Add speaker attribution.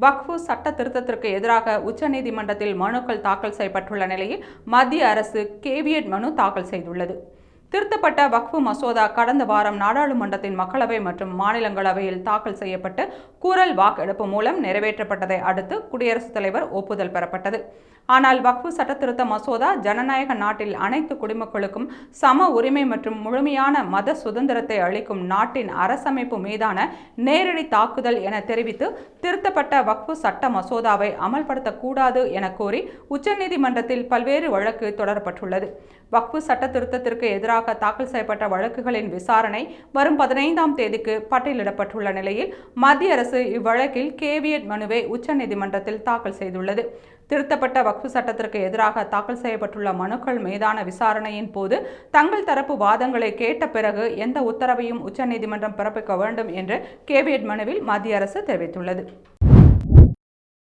Speaker 1: வக்ஃபு சட்ட திருத்தத்திற்கு எதிராக உச்சநீதிமன்றத்தில் மனுக்கள் தாக்கல் செய்யப்பட்டுள்ள நிலையில் மத்திய அரசு கேவியட் மனு தாக்கல் செய்துள்ளது. திருத்தப்பட்ட வக்ஃபு மசோதா கடந்த வாரம் நாடாளுமன்றத்தின் மக்களவை மற்றும் மாநிலங்களவையில் தாக்கல் செய்யப்பட்டு குரல் வாக்கெடுப்பு மூலம் நிறைவேற்றப்பட்டதை அடுத்து குடியரசுத் தலைவர் ஒப்புதல் பெறப்பட்டது. ஆனால் வக்ஃபு சட்டத்திருத்த மசோதா ஜனநாயக நாட்டில் அனைத்து குடிமக்களுக்கும் சம உரிமை மற்றும் முழுமையான மத சுதந்திரத்தை அளிக்கும் நாட்டின் அரசமைப்பு மீதான நேரடி தாக்குதல் என தெரிவித்து திருத்தப்பட்ட வக்ஃபு சட்ட மசோதாவை அமல்படுத்தக்கூடாது என கோரி உச்சநீதிமன்றத்தில் பல்வேறு வழக்கு தொடரப்பட்டுள்ளது. வக்ஃபு சட்ட திருத்தத்திற்கு எதிராக தாக்கல் செய்யப்பட்ட வழக்குகளின் விசாரணை வரும் 15ஆம் தேதிக்கு பட்டியலிடப்பட்டுள்ள நிலையில் மத்திய அரசு இவ்வழக்கில் கேவியட் மனுவை உச்சநீதிமன்றத்தில் தாக்கல் செய்துள்ளது. திருத்தப்பட்ட வக்ஃபு சட்டத்திற்கு எதிராக தாக்கல் செய்யப்பட்டுள்ள மனுக்கள் மீதான விசாரணையின் போது தங்கள் தரப்பு வாதங்களை கேட்ட பிறகு எந்த உத்தரவையும் உச்சநீதிமன்றம் பிறப்பிக்க வேண்டும் என்று கேவியட் மனுவில் மத்திய அரசு தெரிவித்துள்ளது.